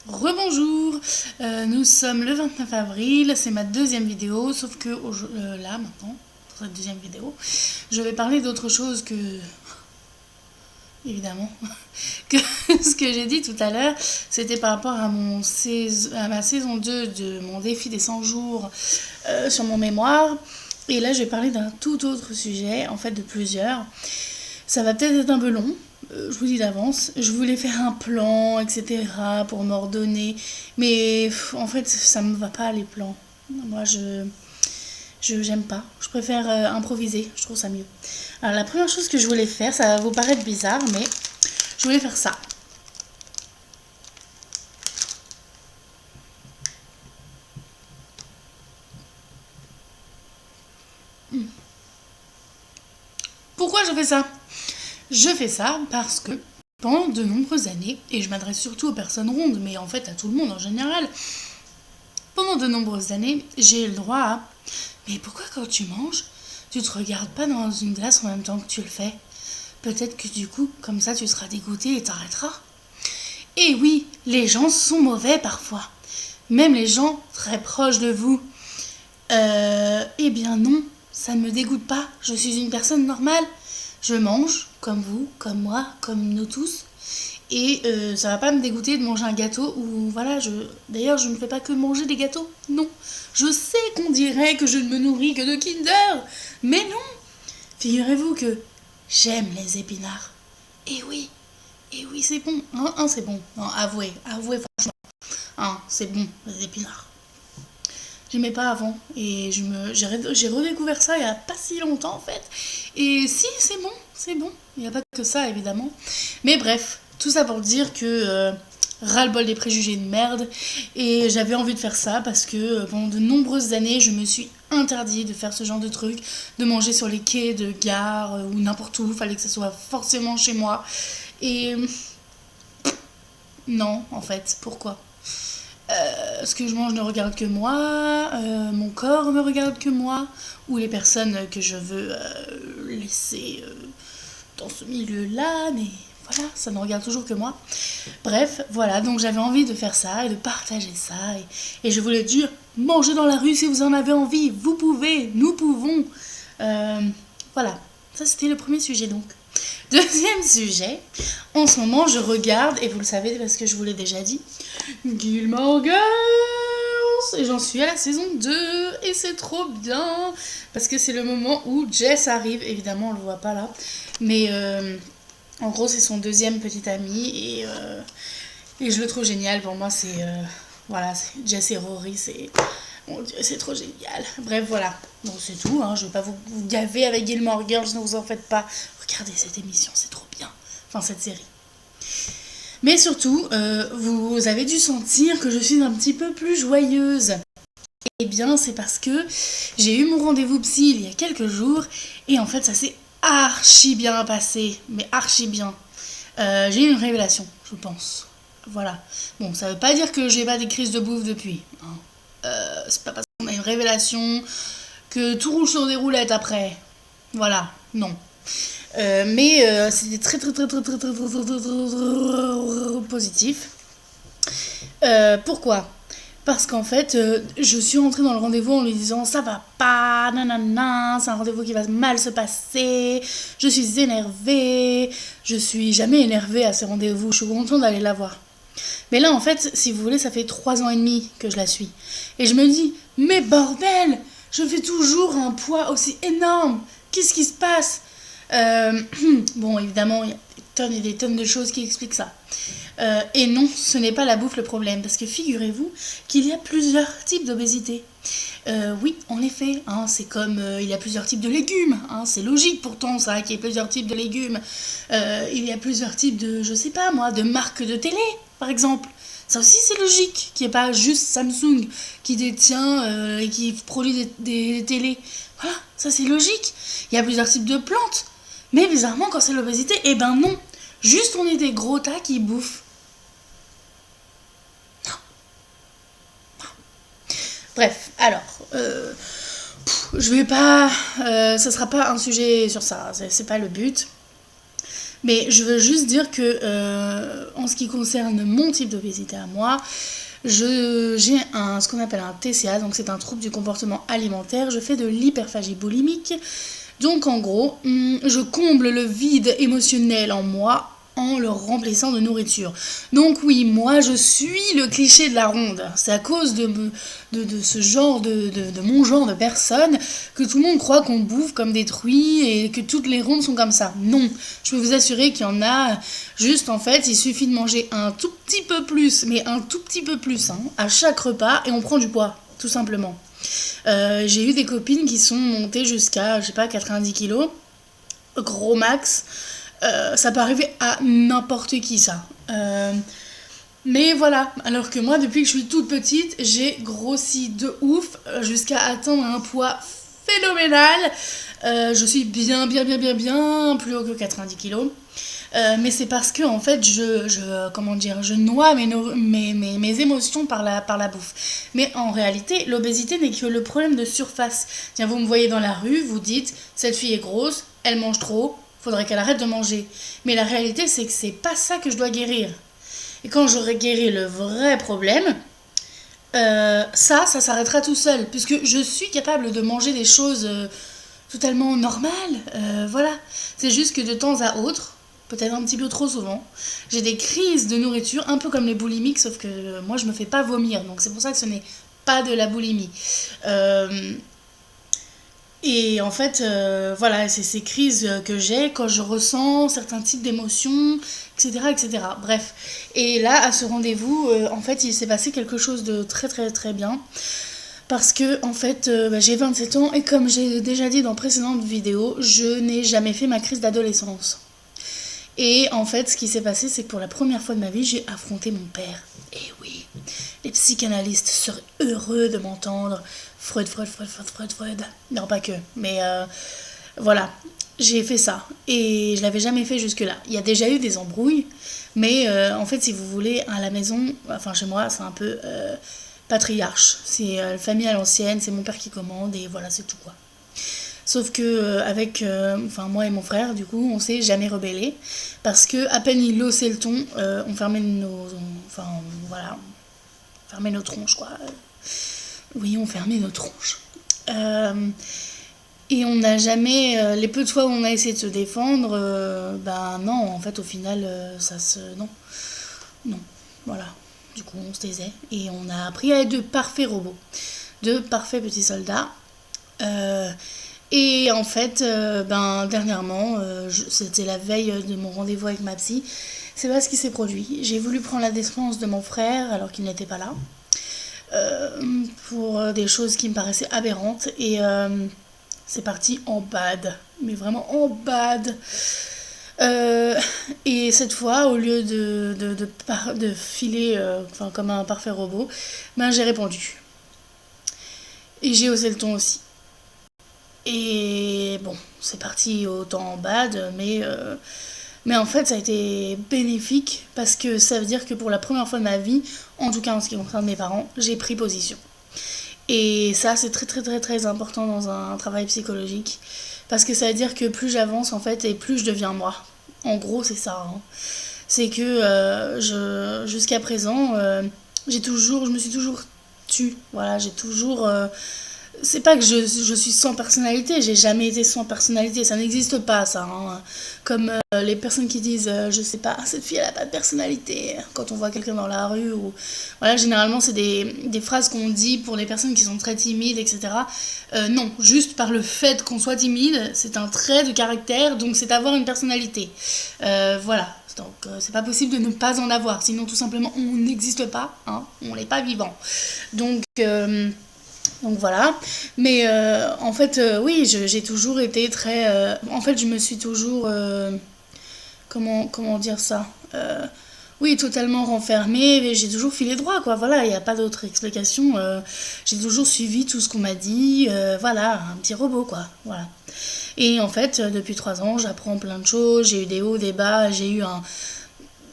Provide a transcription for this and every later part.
Rebonjour, nous sommes le 29 avril, c'est ma deuxième vidéo, sauf que là maintenant, pour cette deuxième vidéo, je vais parler d'autre chose que, évidemment, que ce que j'ai dit tout à l'heure, c'était par rapport à, à ma saison 2 de mon défi des 100 jours sur mon mémoire. Et là, je vais parler d'un tout autre sujet, en fait de plusieurs. Ça va peut-être être un peu long, je vous dis d'avance. Je voulais faire un plan, etc. pour m'ordonner. Mais en fait, ça me va pas les plans. Moi, j'aime pas. Je préfère improviser, je trouve ça mieux. Alors, la première chose que je voulais faire, ça va vous paraître bizarre, mais je voulais faire ça. Pourquoi je fais ça? Je fais ça parce que pendant de nombreuses années, et je m'adresse surtout aux personnes rondes, mais en fait à tout le monde en général, pendant de nombreuses années, j'ai le droit à... Mais pourquoi quand tu manges, tu te regardes pas dans une glace en même temps que tu le fais? Peut-être que du coup, comme ça, tu seras dégoûté et t'arrêteras. Et oui, les gens sont mauvais parfois. Même les gens très proches de vous. Eh bien non, ça ne me dégoûte pas. Je suis une personne normale. Je mange, comme vous, comme moi, comme nous tous. Et ça va pas me dégoûter de manger un gâteau ou voilà, d'ailleurs je ne fais pas que manger des gâteaux, non. Je sais qu'on dirait que je ne me nourris que de Kinder, mais non. Figurez-vous que j'aime les épinards. Et oui c'est bon, c'est bon. Non, avouez franchement, c'est bon les épinards. J'aimais pas avant et j'ai redécouvert ça il y a pas si longtemps en fait. Et si c'est bon. Il n'y a pas que ça évidemment. Mais bref, tout ça pour dire que ras-le-bol des préjugés de merde. Et j'avais envie de faire ça parce que pendant de nombreuses années, je me suis interdit de faire ce genre de truc, de manger sur les quais de gare ou n'importe où. Il fallait que ce soit forcément chez moi. Et non, en fait, pourquoi? Ce que je mange ne regarde que moi, mon corps ne regarde que moi, ou les personnes que je veux laisser dans ce milieu-là, mais voilà, ça ne regarde toujours que moi. Bref, voilà, donc j'avais envie de faire ça et de partager ça, et je voulais dire, mangez dans la rue si vous en avez envie, vous pouvez, nous pouvons. Euh, voilà, ça c'était le premier sujet donc. Deuxième sujet, en ce moment je regarde, et vous le savez parce que je vous l'ai déjà dit, Gilmore Girls, et j'en suis à la saison 2 et c'est trop bien parce que c'est le moment où Jess arrive, évidemment on le voit pas là, mais en gros c'est son deuxième petit ami et je le trouve génial. Pour moi c'est voilà, c'est Jess et Rory, c'est mon Dieu, c'est trop génial. Bref, voilà. Donc c'est tout, hein. Je vais pas vous gaver avec Gilmore Girls, ne vous en faites pas. Regardez cette émission, c'est trop bien. Enfin, cette série. Mais surtout, vous avez dû sentir que je suis un petit peu plus joyeuse. Eh bien, c'est parce que j'ai eu mon rendez-vous psy il y a quelques jours, et en fait, ça s'est archi bien passé. Mais archi bien. J'ai eu une révélation, je pense. Voilà. Bon, ça veut pas dire que j'ai pas des crises de bouffe depuis. Hein. C'est pas parce qu'on a une révélation que tout roule sur des roulettes après. Voilà, non. Mais c'était très positif. Pourquoi? Parce qu'en fait, je suis rentrée dans le rendez-vous en lui disant ça va pas, nanana, c'est un rendez-vous qui va mal se passer, je suis énervée, je suis jamais énervée à ces rendez-vous, je suis contente d'aller la voir. Mais là, en fait, si vous voulez, ça fait 3 ans et demi que je la suis. Et je me dis, mais bordel, je fais toujours un poids aussi énorme. Qu'est-ce qui se passe? Bon, évidemment, il y a des tonnes et des tonnes de choses qui expliquent ça. Et non, ce n'est pas la bouffe le problème, parce que figurez-vous qu'il y a plusieurs types d'obésité. Oui, en effet, hein, c'est comme il y a plusieurs types de légumes, hein, c'est logique pourtant ça qu'il y ait plusieurs types de légumes. Il y a plusieurs types de, je sais pas moi, de marques de télé, par exemple. Ça aussi c'est logique, qu'il n'y ait pas juste Samsung qui détient et qui produit des télés. Voilà, ça c'est logique. Il y a plusieurs types de plantes. Mais bizarrement, quand c'est l'obésité, eh ben non. Juste on est des gros tas qui bouffent. Bref, alors, je vais pas, ça sera pas un sujet sur ça, c'est pas le but. Mais je veux juste dire que en ce qui concerne mon type d'obésité à moi, j'ai ce qu'on appelle un TCA, donc c'est un trouble du comportement alimentaire. Je fais de l'hyperphagie boulimique. Donc en gros, je comble le vide émotionnel en moi en le remplissant de nourriture. Donc oui, moi je suis le cliché de la ronde. C'est à cause de ce genre de mon genre de personne que tout le monde croit qu'on bouffe comme des truies et que toutes les rondes sont comme ça. Non, je peux vous assurer qu'il y en a juste en fait, il suffit de manger un tout petit peu plus, mais un tout petit peu plus à chaque repas et on prend du poids, tout simplement. J'ai eu des copines qui sont montées jusqu'à, je sais pas, 90 kilos, gros max. Ça peut arriver à n'importe qui, ça. Mais voilà, alors que moi, depuis que je suis toute petite, j'ai grossi de ouf jusqu'à atteindre un poids phénoménal. Je suis bien plus haut que 90 kilos. Mais c'est parce que en fait je noie mes émotions par la bouffe. Mais en réalité, l'obésité n'est que le problème de surface. Tiens, vous me voyez dans la rue, vous dites cette fille est grosse, elle mange trop, faudrait qu'elle arrête de manger. Mais la réalité, c'est que c'est pas ça que je dois guérir. Et quand j'aurai guéri le vrai problème, ça s'arrêtera tout seul, puisque je suis capable de manger des choses totalement normales. Voilà, c'est juste que de temps à autre, peut-être un petit peu trop souvent, j'ai des crises de nourriture, un peu comme les boulimiques, sauf que moi je me fais pas vomir, donc c'est pour ça que ce n'est pas de la boulimie. Et en fait, voilà, c'est ces crises que j'ai quand je ressens certains types d'émotions, etc., etc. Bref. Et là, à ce rendez-vous, en fait, il s'est passé quelque chose de très très très bien. Parce que, en fait, j'ai 27 ans et comme j'ai déjà dit dans précédentes vidéos, je n'ai jamais fait ma crise d'adolescence. Et en fait, ce qui s'est passé, c'est que pour la première fois de ma vie, j'ai affronté mon père. Et oui, les psychanalystes seraient heureux de m'entendre. Freud. Non, pas que, mais voilà, j'ai fait ça. Et je l'avais jamais fait jusque-là. Il y a déjà eu des embrouilles, mais en fait, si vous voulez, à la maison, enfin chez moi, c'est un peu patriarche. C'est la famille à l'ancienne, c'est mon père qui commande, et voilà, c'est tout quoi. Sauf que avec moi et mon frère, du coup, on s'est jamais rebellé parce que à peine il haussait le ton, on fermait on fermait nos tronches quoi. Oui, on fermait nos tronches. Et on n'a jamais, les peu de fois où on a essayé de se défendre, non, en fait au final non, voilà. Du coup, on se taisait et on a appris à être de parfaits robots, de parfaits petits soldats. Et en fait, dernièrement, c'était la veille de mon rendez-vous avec ma psy, c'est pas ce qui s'est produit. J'ai voulu prendre la défense de mon frère alors qu'il n'était pas là, pour des choses qui me paraissaient aberrantes, et c'est parti en bad, mais vraiment en bad. Et cette fois, au lieu de filer comme un parfait robot, j'ai répondu. Et j'ai haussé le ton aussi. Et bon, c'est parti autant en bad, mais en fait ça a été bénéfique parce que ça veut dire que pour la première fois de ma vie, en tout cas en ce qui concerne mes parents, j'ai pris position. Et ça c'est très très très très important dans un travail psychologique parce que ça veut dire que plus j'avance en fait et plus je deviens moi. En gros c'est ça. C'est que jusqu'à présent, je me suis toujours tue. Voilà, j'ai toujours c'est pas que je suis sans personnalité, j'ai jamais été sans personnalité, ça n'existe pas ça. Comme les personnes qui disent, je sais pas, cette fille elle a pas de personnalité, quand on voit quelqu'un dans la rue. Ou voilà, généralement c'est des phrases qu'on dit pour les personnes qui sont très timides, etc. Non, juste par le fait qu'on soit timide, c'est un trait de caractère, donc c'est avoir une personnalité. Voilà. Donc c'est pas possible de ne pas en avoir, sinon tout simplement on n'existe pas, on n'est pas vivant. Donc voilà, mais en fait oui, j'ai toujours été très en fait je me suis toujours comment dire ça, oui, totalement renfermée, mais j'ai toujours filé droit quoi, voilà, il n'y a pas d'autre explication. J'ai toujours suivi tout ce qu'on m'a dit, voilà, un petit robot quoi, voilà. Et en fait depuis 3 ans j'apprends plein de choses, j'ai eu des hauts, des bas, j'ai eu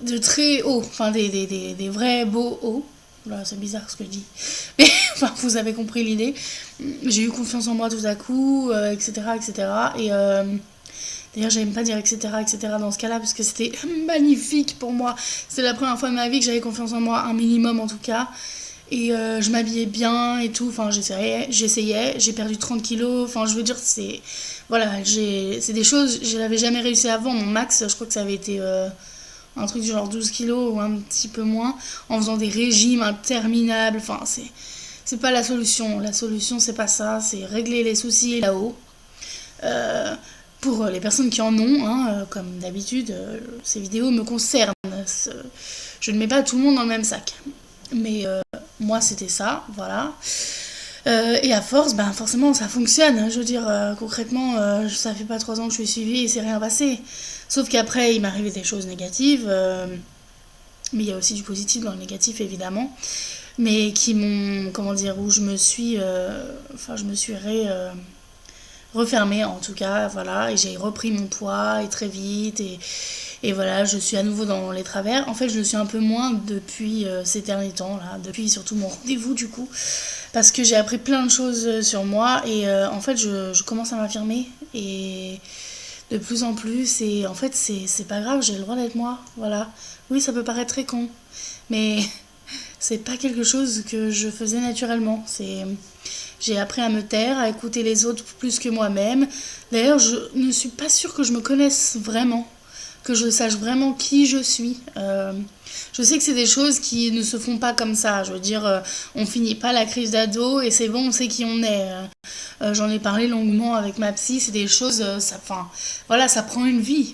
de très hauts, enfin des vrais beaux hauts. Là, c'est bizarre ce que je dis. Mais enfin, vous avez compris l'idée. J'ai eu confiance en moi tout à coup, etc. etc. Et D'ailleurs, j'aime pas dire etc. dans ce cas-là, parce que c'était magnifique pour moi. C'était la première fois de ma vie que j'avais confiance en moi, un minimum en tout cas. Et je m'habillais bien et tout, enfin j'essayais, j'ai perdu 30 kilos, enfin je veux dire, voilà, c'est des choses, je n'avais jamais réussi avant, mon max, je crois que ça avait été un truc du genre 12 kilos ou un petit peu moins, en faisant des régimes interminables, enfin c'est pas la solution c'est pas ça, c'est régler les soucis là-haut. Euh, pour les personnes qui en ont, hein, comme d'habitude, ces vidéos me concernent, je ne mets pas tout le monde dans le même sac. Mais moi c'était ça, voilà. Et à force, ben forcément ça fonctionne, hein. Je veux dire, concrètement, ça fait pas 3 ans que je suis suivie et c'est rien passé. Sauf qu'après il m'arrivait des choses négatives, mais il y a aussi du positif dans le négatif évidemment, mais qui m'ont, comment dire, où je me suis refermée en tout cas, voilà, et j'ai repris mon poids et très vite et voilà, je suis à nouveau dans les travers. En fait, je le suis un peu moins depuis ces derniers temps, là, depuis surtout mon rendez-vous du coup, parce que j'ai appris plein de choses sur moi et en fait, je commence à m'affirmer et de plus en plus et en fait, c'est pas grave, j'ai le droit d'être moi, voilà. Oui, ça peut paraître très con, mais c'est pas quelque chose que je faisais naturellement. J'ai appris à me taire, à écouter les autres plus que moi-même. D'ailleurs, je ne suis pas sûre que je me connaisse vraiment, que je sache vraiment qui je suis. Je sais que c'est des choses qui ne se font pas comme ça. Je veux dire, on finit pas la crise d'ado et c'est bon, on sait qui on est. J'en ai parlé longuement avec ma psy. C'est des choses, voilà, ça prend une vie.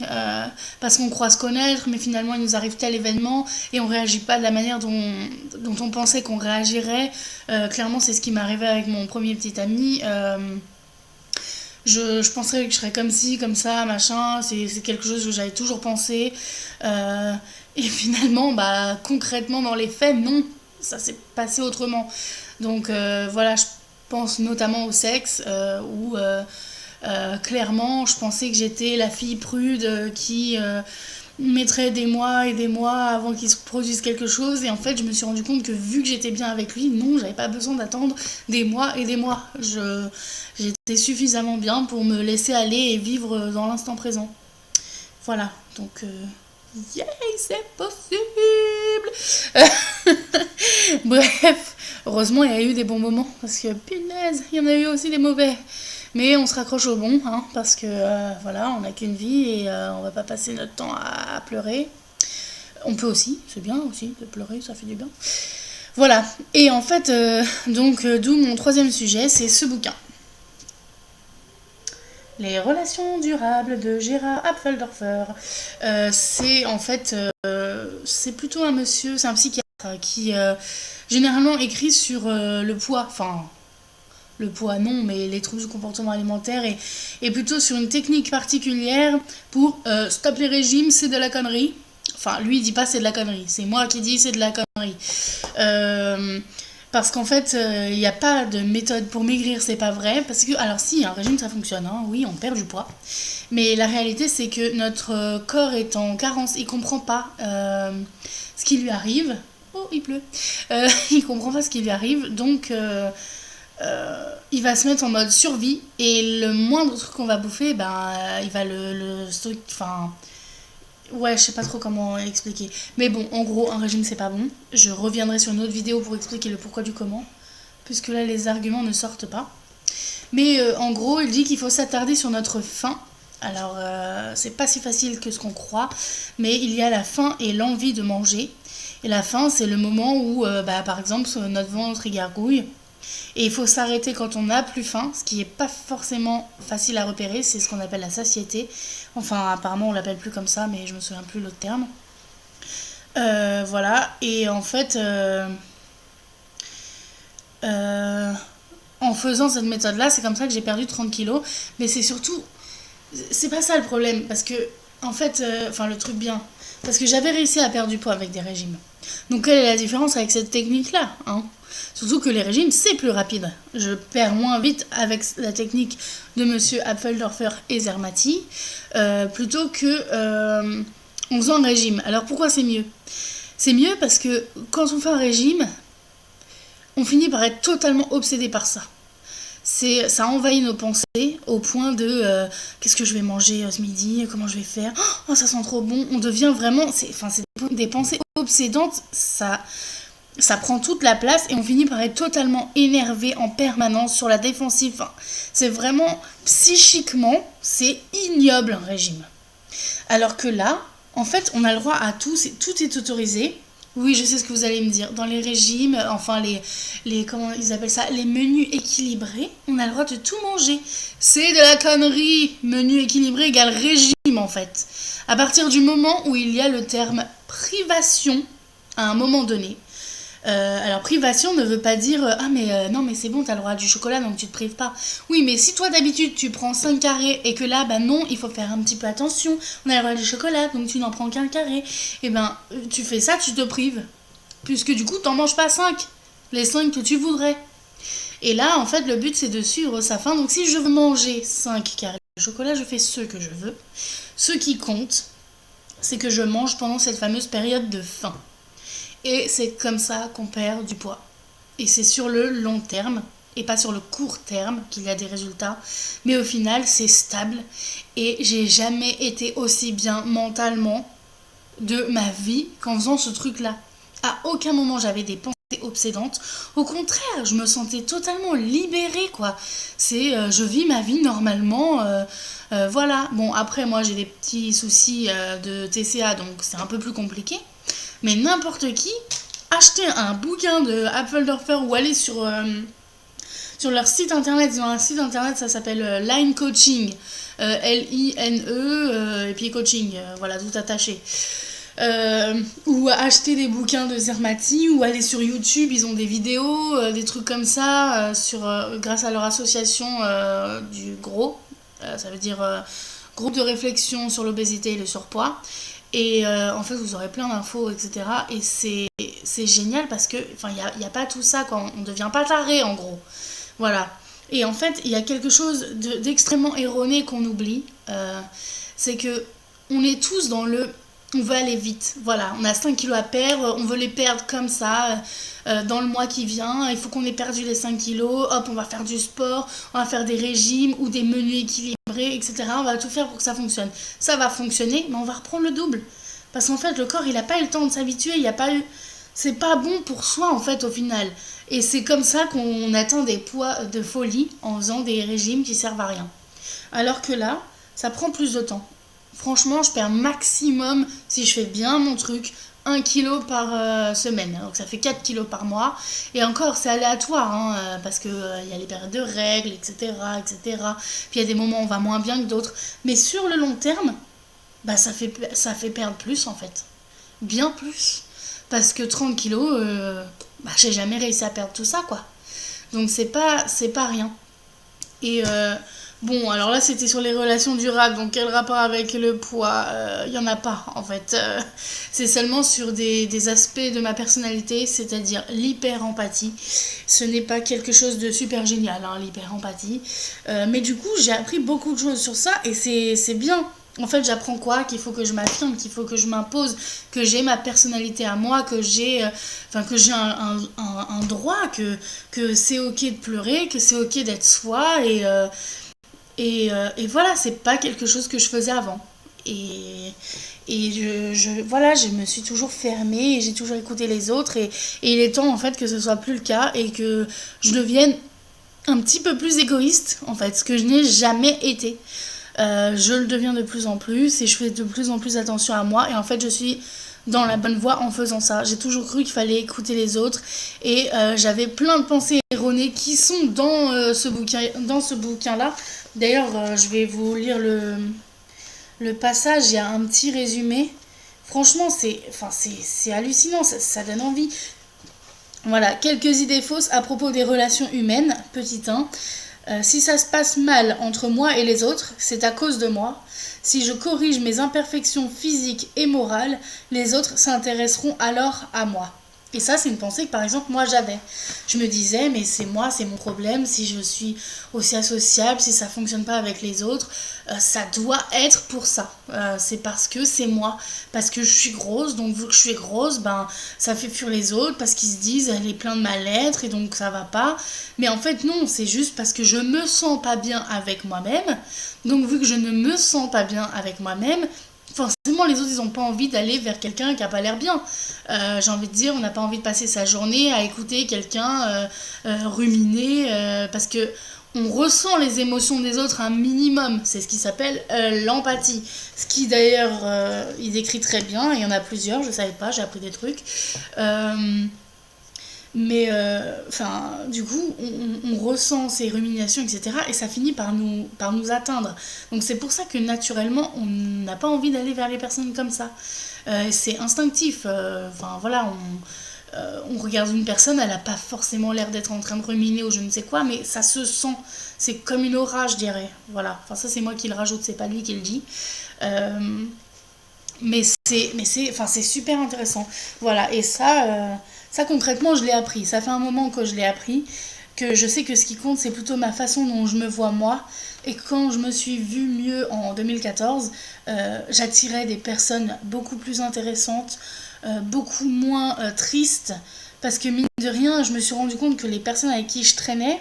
Parce qu'on croit se connaître, mais finalement, il nous arrive tel événement et on réagit pas de la manière dont on pensait qu'on réagirait. Clairement, c'est ce qui m'est arrivé avec mon premier petit ami. Je penserais que je serais comme ci, comme ça, machin, c'est quelque chose que j'avais toujours pensé. Et finalement, bah, concrètement, dans les faits, non, ça s'est passé autrement. Donc voilà, je pense notamment au sexe, où clairement, je pensais que j'étais la fille prude qui mettrait des mois et des mois avant qu'il se produise quelque chose. Et en fait, je me suis rendu compte que vu que j'étais bien avec lui, non, j'avais pas besoin d'attendre des mois et des mois. J'étais suffisamment bien pour me laisser aller et vivre dans l'instant présent. Voilà, donc yeah, c'est possible. Bref, heureusement il y a eu des bons moments parce que punaise, il y en a eu aussi des mauvais. Mais on se raccroche au bon, hein, parce que voilà, on n'a qu'une vie et on va pas passer notre temps à pleurer. On peut aussi, c'est bien aussi de pleurer, ça fait du bien. Voilà, et en fait, d'où mon troisième sujet, c'est ce bouquin. Les relations durables de Gérard Apfeldorfer. C'est en fait, c'est plutôt un monsieur, c'est un psychiatre qui généralement écrit sur le poids, enfin le poids non, mais les troubles du comportement alimentaire et plutôt sur une technique particulière pour stop les régimes, c'est de la connerie. Enfin, lui il dit pas c'est de la connerie, c'est moi qui dis c'est de la connerie. Parce qu'en fait, il n'y a pas de méthode pour maigrir, c'est pas vrai. Parce que, alors si, un régime ça fonctionne, hein, oui, on perd du poids. Mais la réalité, c'est que notre corps est en carence, il comprend pas ce qui lui arrive. Oh, il pleut. Il comprend pas ce qui lui arrive, donc il va se mettre en mode survie. Et le moindre truc qu'on va bouffer, ben, il va enfin. Ouais, je sais pas trop comment expliquer. Mais bon, en gros, un régime c'est pas bon. Je reviendrai sur une autre vidéo pour expliquer le pourquoi du comment. Puisque là, les arguments ne sortent pas. Mais en gros, il dit qu'il faut s'attarder sur notre faim. Alors, c'est pas si facile que ce qu'on croit. Mais il y a la faim et l'envie de manger. Et la faim, c'est le moment où, par exemple, notre ventre y gargouille. Et il faut s'arrêter quand on n'a plus faim, ce qui n'est pas forcément facile à repérer, c'est ce qu'on appelle la satiété. Enfin, apparemment, on l'appelle plus comme ça, mais je me souviens plus l'autre terme. Voilà, et en fait, en faisant cette méthode-là, c'est comme ça que j'ai perdu 30 kilos. Mais c'est surtout, c'est pas ça le problème, parce que, en fait, le truc bien, parce que j'avais réussi à perdre du poids avec des régimes. Donc, quelle est la différence avec cette technique-là, hein ? Surtout que les régimes, c'est plus rapide. Je perds moins vite avec la technique de monsieur Apfeldorfer et Zermati, plutôt que en faisant un régime. Alors pourquoi c'est mieux ? C'est mieux parce que quand on fait un régime, on finit par être totalement obsédé par ça. Ça envahit nos pensées au point de qu'est-ce que je vais manger ce midi, comment je vais faire, oh ça sent trop bon, on devient vraiment, c'est des pensées obsédantes, ça prend toute la place et on finit par être totalement énervé en permanence sur la défensive. Enfin, c'est vraiment psychiquement, c'est ignoble un régime. Alors que là, en fait, on a le droit à tout, tout est autorisé. Oui, je sais ce que vous allez me dire. Dans les régimes, enfin comment ils appellent ça, les menus équilibrés, on a le droit de tout manger. C'est de la connerie. Menu équilibré égale régime en fait. À partir du moment où il y a le terme privation à un moment donné. Alors privation ne veut pas dire ah mais non mais c'est bon t'as le droit à du chocolat donc tu te prives pas. Oui mais si toi d'habitude tu prends 5 carrés et que là bah non il faut faire un petit peu attention, on a le droit à du chocolat donc tu n'en prends qu'un carré, et ben tu fais ça, tu te prives puisque du coup t'en manges pas 5, les 5 que tu voudrais. Et là en fait le but c'est de suivre sa faim, donc si je veux manger 5 carrés de chocolat je fais ce que je veux. Ce qui compte c'est que je mange pendant cette fameuse période de faim. Et c'est comme ça qu'on perd du poids. Et c'est sur le long terme, et pas sur le court terme, qu'il y a des résultats. Mais au final, c'est stable. Et j'ai jamais été aussi bien mentalement de ma vie qu'en faisant ce truc-là. À aucun moment, j'avais des pensées obsédantes. Au contraire, je me sentais totalement libérée, quoi. Je vis ma vie normalement. Voilà. Bon, après, moi, j'ai des petits soucis de TCA, donc c'est un peu plus compliqué. Mais n'importe qui, acheter un bouquin de Apfeldorfer ou aller sur leur site internet, ils ont un site internet, ça s'appelle Line Coaching, Line, et puis coaching, voilà, tout attaché. Ou acheter des bouquins de Zermatt, ou aller sur YouTube, ils ont des vidéos, des trucs comme ça, grâce à leur association du GROS, ça veut dire groupe de réflexion sur l'obésité et le surpoids. Et en fait, vous aurez plein d'infos, etc. Et c'est génial parce que, enfin, il n'y a pas tout ça, quoi. On ne devient pas taré, en gros. Voilà. Et en fait, il y a quelque chose d'extrêmement erroné qu'on oublie. C'est que on est tous dans on veut aller vite. Voilà, on a 5 kilos à perdre, on veut les perdre comme ça, dans le mois qui vient. Il faut qu'on ait perdu les 5 kilos. Hop, on va faire du sport, on va faire des régimes ou des menus équilibrés, etc. On va tout faire pour que ça fonctionne. Ça va fonctionner, mais on va reprendre le double. Parce qu'en fait, le corps, il n'a pas eu le temps de s'habituer. C'est pas bon pour soi, en fait, au final. Et c'est comme ça qu'on atteint des poids de folie en faisant des régimes qui servent à rien. Alors que là, ça prend plus de temps. Franchement, je perds maximum, si je fais bien mon truc, 1 kg par semaine. Donc ça fait 4 kilos par mois. Et encore, c'est aléatoire, hein, parce qu'il y a les périodes de règles, etc., etc. Puis il y a des moments où on va moins bien que d'autres. Mais sur le long terme, bah, ça fait perdre plus, en fait. Bien plus. Parce que 30 kilos, bah, j'ai jamais réussi à perdre tout ça, quoi. Donc c'est pas rien. Et bon, alors là c'était sur les relations durables, donc quel rapport avec le poids? Il y en a pas en fait. C'est seulement sur des aspects de ma personnalité, c'est-à-dire l'hyper-empathie. Ce n'est pas quelque chose de super génial, hein, l'hyper-empathie. Mais du coup, j'ai appris beaucoup de choses sur ça et c'est bien. En fait, j'apprends quoi? Qu'il faut que je m'affirme, qu'il faut que je m'impose, que j'ai ma personnalité à moi, que j'ai un droit, que c'est ok de pleurer, que c'est ok d'être soi, et voilà, c'est pas quelque chose que je faisais avant. Et voilà, je me suis toujours fermée, et j'ai toujours écouté les autres, et il est temps en fait que ce soit plus le cas, et que je devienne un petit peu plus égoïste, en fait, ce que je n'ai jamais été. Je le deviens de plus en plus et je fais de plus en plus attention à moi et en fait je suis dans la bonne voie en faisant ça. J'ai toujours cru qu'il fallait écouter les autres et j'avais plein de pensées erronées qui sont dans ce bouquin-là. D'ailleurs, je vais vous lire le passage, il y a un petit résumé. Franchement, c'est hallucinant, ça donne envie. Voilà, quelques idées fausses à propos des relations humaines, petit 1. Si ça se passe mal entre moi et les autres, c'est à cause de moi. Si je corrige mes imperfections physiques et morales, les autres s'intéresseront alors à moi. Et ça, c'est une pensée que, par exemple, moi, j'avais. Je me disais, mais c'est moi, c'est mon problème, si je suis aussi associable, si ça fonctionne pas avec les autres, ça doit être pour ça. C'est parce que c'est moi, parce que je suis grosse, donc vu que je suis grosse, ben, ça fait fuir les autres, parce qu'ils se disent, elle est pleine de mal-être, et donc ça va pas. Mais en fait, non, c'est juste parce que je me sens pas bien avec moi-même. Donc, vu que je ne me sens pas bien avec moi-même, forcément les autres ils ont pas envie d'aller vers quelqu'un qui a pas l'air bien. J'ai envie de dire, on n'a pas envie de passer sa journée à écouter quelqu'un ruminer parce que on ressent les émotions des autres un minimum. C'est ce qui s'appelle l'empathie. Ce qui d'ailleurs il décrit très bien. Il y en a plusieurs, je savais pas, j'ai appris des trucs. Euh, mais enfin, du coup, on ressent ces ruminations, etc. Et ça finit par nous atteindre. Donc c'est pour ça que naturellement, on n'a pas envie d'aller vers les personnes comme ça. C'est instinctif. Enfin voilà, on regarde une personne, elle n'a pas forcément l'air d'être en train de ruminer ou je ne sais quoi, mais ça se sent. C'est comme une aura, je dirais. Voilà. Enfin ça c'est moi qui le rajoute, c'est pas lui qui le dit. Euh, enfin, c'est super intéressant. Voilà, et ça concrètement, je l'ai appris. Ça fait un moment que je l'ai appris, que je sais que ce qui compte, c'est plutôt ma façon dont je me vois moi. Et quand je me suis vue mieux en 2014, j'attirais des personnes beaucoup plus intéressantes, beaucoup moins tristes. Parce que mine de rien, je me suis rendu compte que les personnes avec qui je traînais,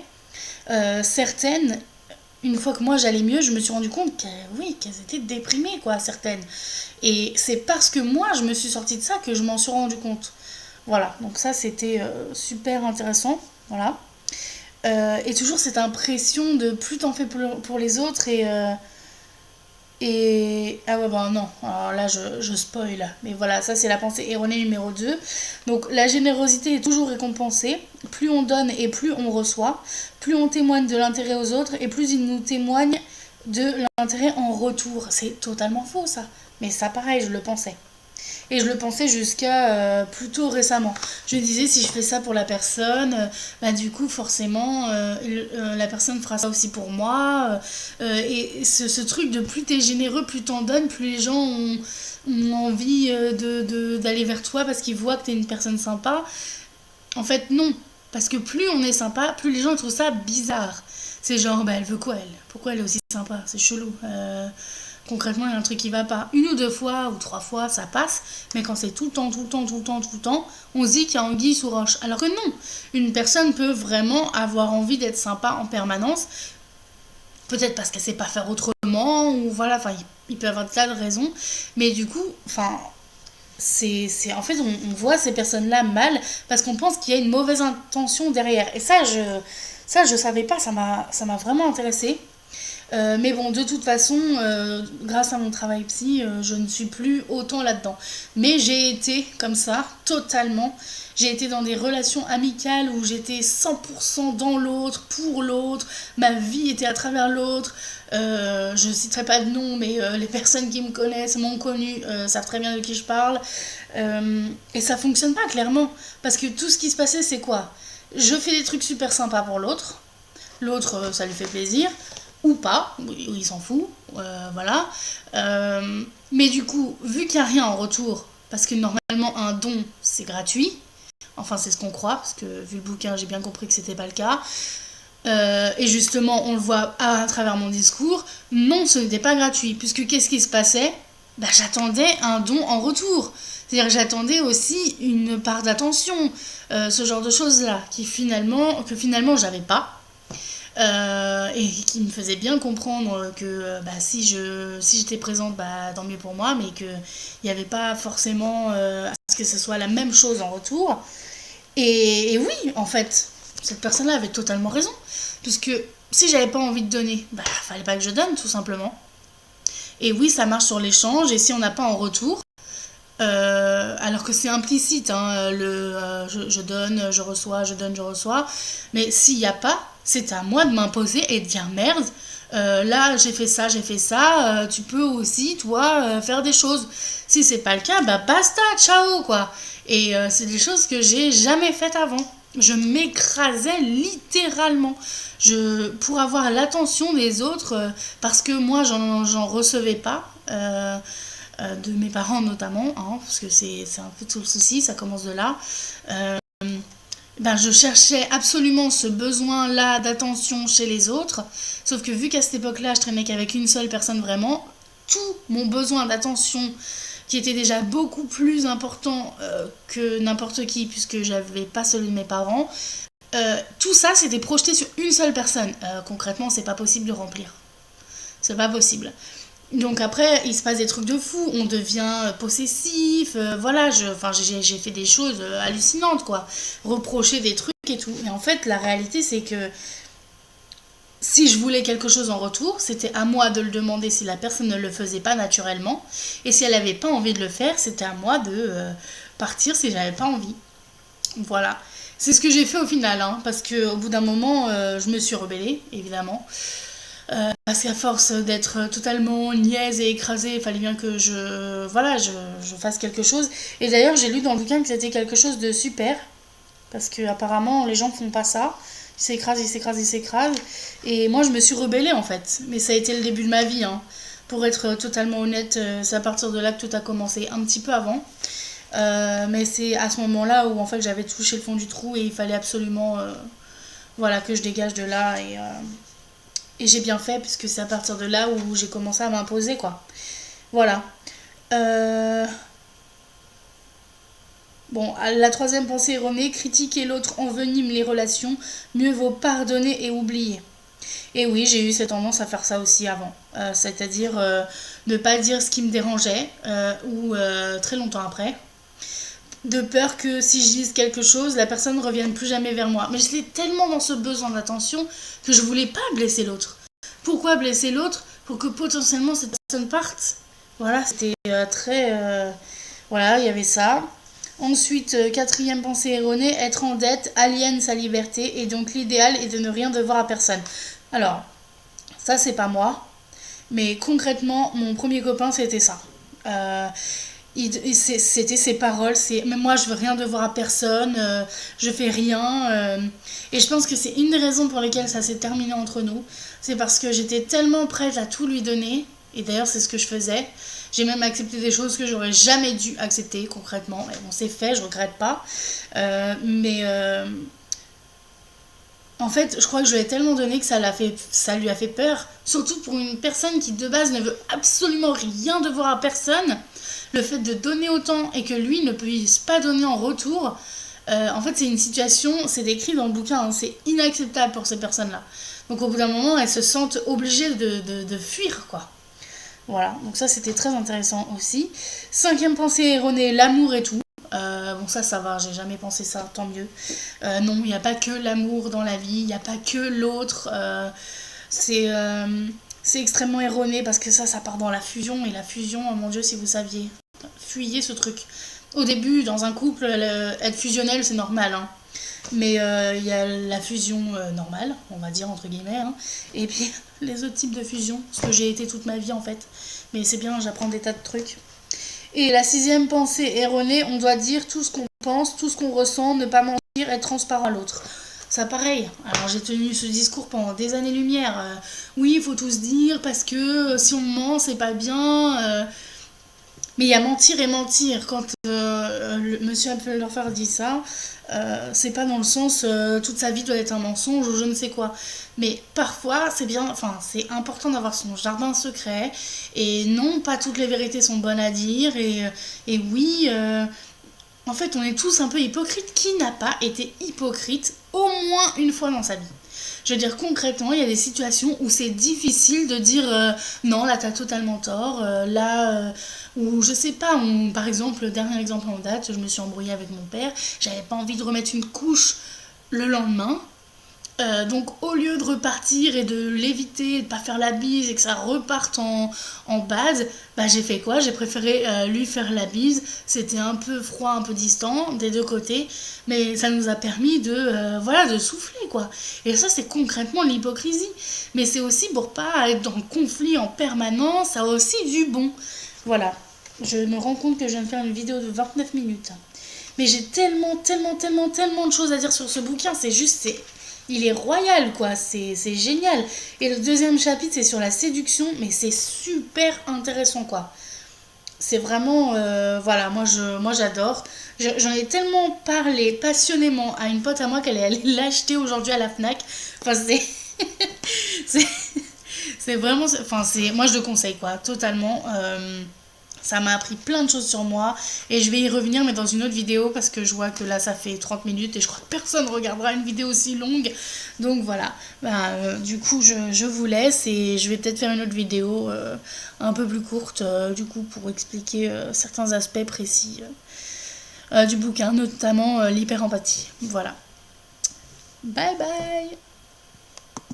certaines, une fois que moi j'allais mieux, je me suis rendu compte oui, qu'elles étaient déprimées, quoi, certaines. Et c'est parce que moi je me suis sortie de ça que je m'en suis rendu compte. Voilà, donc ça c'était super intéressant. Voilà. Et toujours cette impression de plus t'en fais pour les autres et. Ah ouais, bah non, alors là je spoil. Mais voilà, ça c'est la pensée erronée numéro 2. Donc la générosité est toujours récompensée. Plus on donne et plus on reçoit. Plus on témoigne de l'intérêt aux autres et plus ils nous témoignent de l'intérêt en retour. C'est totalement faux ça. Mais ça pareil, je le pensais. Et je le pensais jusqu'à plutôt récemment. Je me disais, si je fais ça pour la personne, bah du coup, forcément, la personne fera ça aussi pour moi. Et ce truc de plus t'es généreux, plus t'en donnes, plus les gens ont envie d'aller vers toi parce qu'ils voient que t'es une personne sympa. En fait, non. Parce que plus on est sympa, plus les gens trouvent ça bizarre. C'est genre, bah elle veut quoi elle? Pourquoi elle est aussi sympa? C'est chelou. Concrètement, il y a un truc qui va pas. Une ou deux fois ou trois fois, ça passe. Mais quand c'est tout le temps, tout le temps, tout le temps, tout le temps, on se dit qu'il y a anguille sous roche. Alors que non, une personne peut vraiment avoir envie d'être sympa en permanence. Peut-être parce qu'elle sait pas faire autrement, ou voilà, enfin, il peut y avoir des tas de raisons. Mais du coup, enfin, en fait, on voit ces personnes-là mal parce qu'on pense qu'il y a une mauvaise intention derrière. Et ça, je savais pas, ça m'a vraiment intéressée. Mais bon, de toute façon, grâce à mon travail psy, je ne suis plus autant là-dedans. Mais j'ai été comme ça, totalement. J'ai été dans des relations amicales où j'étais 100% dans l'autre, pour l'autre. Ma vie était à travers l'autre. Je ne citerai pas de nom, mais les personnes qui me connaissent, m'ont connu, savent très bien de qui je parle. Et ça fonctionne pas, clairement. Parce que tout ce qui se passait, c'est quoi? Je fais des trucs super sympas pour l'autre. L'autre, ça lui fait plaisir ou pas, il s'en fout, voilà. Mais du coup, vu qu'il n'y a rien en retour, parce que normalement un don c'est gratuit, enfin c'est ce qu'on croit, parce que vu le bouquin j'ai bien compris que c'était pas le cas, et justement on le voit à travers mon discours, non ce n'était pas gratuit, puisque qu'est-ce qui se passait? Bah, j'attendais un don en retour. C'est-à-dire que j'attendais aussi une part d'attention, ce genre de choses-là, que finalement j'avais pas. Et qui me faisait bien comprendre que bah, si j'étais présente, bah, tant mieux pour moi, mais qu'il n'y avait pas forcément à ce que ce soit la même chose en retour. Et oui, en fait, cette personne-là avait totalement raison. Puisque si j'avais pas envie de donner, bah fallait pas que je donne, tout simplement. Et oui, ça marche sur l'échange, et si on n'a pas en retour, alors que c'est implicite, hein, je donne, je reçois, je donne, je reçois. Mais s'il n'y a pas, c'est à moi de m'imposer et de dire merde, là j'ai fait ça, tu peux aussi, toi, faire des choses. Si c'est pas le cas, bah basta, ciao, quoi. Et c'est des choses que j'ai jamais faites avant. Je m'écrasais littéralement. Pour avoir l'attention des autres, parce que moi j'en recevais pas. de mes parents notamment, hein, parce que c'est un peu tout le souci, ça commence de là. Je cherchais absolument ce besoin-là d'attention chez les autres, sauf que vu qu'à cette époque-là, je traînais qu'avec une seule personne vraiment, tout mon besoin d'attention, qui était déjà beaucoup plus important que n'importe qui, puisque j'avais pas celui de mes parents, tout ça s'était projeté sur une seule personne. Concrètement, c'est pas possible de remplir. C'est pas possible. Donc après, il se passe des trucs de fou, on devient possessif, voilà, j'ai fait des choses hallucinantes, quoi. Reprocher des trucs et tout. Et en fait, la réalité, c'est que si je voulais quelque chose en retour, c'était à moi de le demander si la personne ne le faisait pas naturellement. Et si elle n'avait pas envie de le faire, c'était à moi de partir si j'avais pas envie. Voilà. C'est ce que j'ai fait au final, hein, parce qu'au bout d'un moment, je me suis rebellée, évidemment. Parce qu'à force d'être totalement niaise et écrasée, il fallait bien que je fasse quelque chose. Et d'ailleurs, j'ai lu dans le bouquin que c'était quelque chose de super, parce que apparemment les gens font pas ça. Ils s'écrasent, ils s'écrasent, ils s'écrasent. Et moi, je me suis rebellée en fait. Mais ça a été le début de ma vie, hein. Pour être totalement honnête, c'est à partir de là que tout a commencé, un petit peu avant. Mais c'est à ce moment-là où en fait j'avais touché le fond du trou et il fallait absolument que je dégage de là. Et j'ai bien fait, puisque c'est à partir de là où j'ai commencé à m'imposer, quoi. Voilà. Bon, la troisième pensée erronée, critiquer l'autre envenime les relations, mieux vaut pardonner et oublier. Et oui, j'ai eu cette tendance à faire ça aussi avant. C'est-à-dire ne pas dire ce qui me dérangeait, ou très longtemps après. De peur que si je dise quelque chose, la personne ne revienne plus jamais vers moi. Mais j'étais tellement dans ce besoin d'attention que je voulais pas blesser l'autre. Pourquoi blesser l'autre? Pour que potentiellement cette personne parte. Voilà, c'était très... Voilà, il y avait ça. Ensuite, quatrième pensée erronée, être en dette aliène sa liberté et donc l'idéal est de ne rien devoir à personne. Alors, ça c'est pas moi, mais concrètement, mon premier copain c'était ça. C'était ses paroles, c'est mais moi je veux rien devoir à personne, je fais rien. Et je pense que c'est une des raisons pour lesquelles ça s'est terminé entre nous. C'est parce que j'étais tellement prête à tout lui donner, et d'ailleurs c'est ce que je faisais. J'ai même accepté des choses que j'aurais jamais dû accepter concrètement. Mais bon, c'est fait, je regrette pas. En fait, je crois que je lui ai tellement donné que ça lui a fait peur. Surtout pour une personne qui de base ne veut absolument rien devoir à personne. Le fait de donner autant et que lui ne puisse pas donner en retour, en fait c'est une situation, c'est décrit dans le bouquin, hein, c'est inacceptable pour ces personnes-là. Donc au bout d'un moment, elles se sentent obligées de fuir, quoi. Voilà, donc ça c'était très intéressant aussi. Cinquième pensée erronée, l'amour et tout. Bon ça va, j'ai jamais pensé ça, tant mieux. Non, il n'y a pas que l'amour dans la vie, il n'y a pas que l'autre. C'est extrêmement erroné parce que ça part dans la fusion. Et la fusion, oh mon dieu, si vous saviez, fuyez ce truc. Au début, dans un couple, être fusionnel, c'est normal, hein. Mais il y a la fusion normale, on va dire entre guillemets, hein. Et puis les autres types de fusion, ce que j'ai été toute ma vie en fait. Mais c'est bien, j'apprends des tas de trucs. Et la sixième pensée erronée, on doit dire tout ce qu'on pense, tout ce qu'on ressent, ne pas mentir, être transparent à l'autre. Ça pareil, alors j'ai tenu ce discours pendant des années-lumière. Oui, il faut tout se dire parce que si on ment, c'est pas bien. Mais il y a mentir et mentir. Quand monsieur Apfeldorfer dit ça, c'est pas dans le sens toute sa vie doit être un mensonge ou je ne sais quoi. Mais parfois, c'est bien, enfin, c'est important d'avoir son jardin secret. Et non, pas toutes les vérités sont bonnes à dire. Et oui, en fait, on est tous un peu hypocrites. Qui n'a pas été hypocrite au moins une fois dans sa vie? Je veux dire, concrètement, il y a des situations où c'est difficile de dire non, là t'as totalement tort, ou je sais pas, par exemple, le dernier exemple en date, je me suis embrouillée avec mon père, j'avais pas envie de remettre une couche le lendemain. Donc au lieu de repartir et de l'éviter, de pas faire la bise et que ça reparte en base, j'ai fait quoi? J'ai préféré lui faire la bise. C'était un peu froid, un peu distant des deux côtés, mais ça nous a permis de souffler, quoi. Et ça c'est concrètement l'hypocrisie. Mais c'est aussi pour pas être dans le conflit en permanence, ça a aussi du bon. Voilà. Je me rends compte que je viens de faire une vidéo de 29 minutes. Mais j'ai tellement de choses à dire sur ce bouquin, il est royal, quoi, c'est génial. Et le deuxième chapitre, c'est sur la séduction, mais c'est super intéressant, quoi. c'est vraiment, voilà, moi j'adore. J'en ai tellement parlé passionnément à une pote à moi qu'elle est allée l'acheter aujourd'hui à la Fnac. Enfin, c'est, c'est vraiment, enfin, moi je le conseille quoi, totalement. Ça m'a appris plein de choses sur moi et je vais y revenir mais dans une autre vidéo parce que je vois que là ça fait 30 minutes et je crois que personne regardera une vidéo aussi longue. Donc voilà, du coup je vous laisse et je vais peut-être faire une autre vidéo un peu plus courte du coup pour expliquer certains aspects précis du bouquin, notamment l'hyper-empathie. Voilà. Bye bye.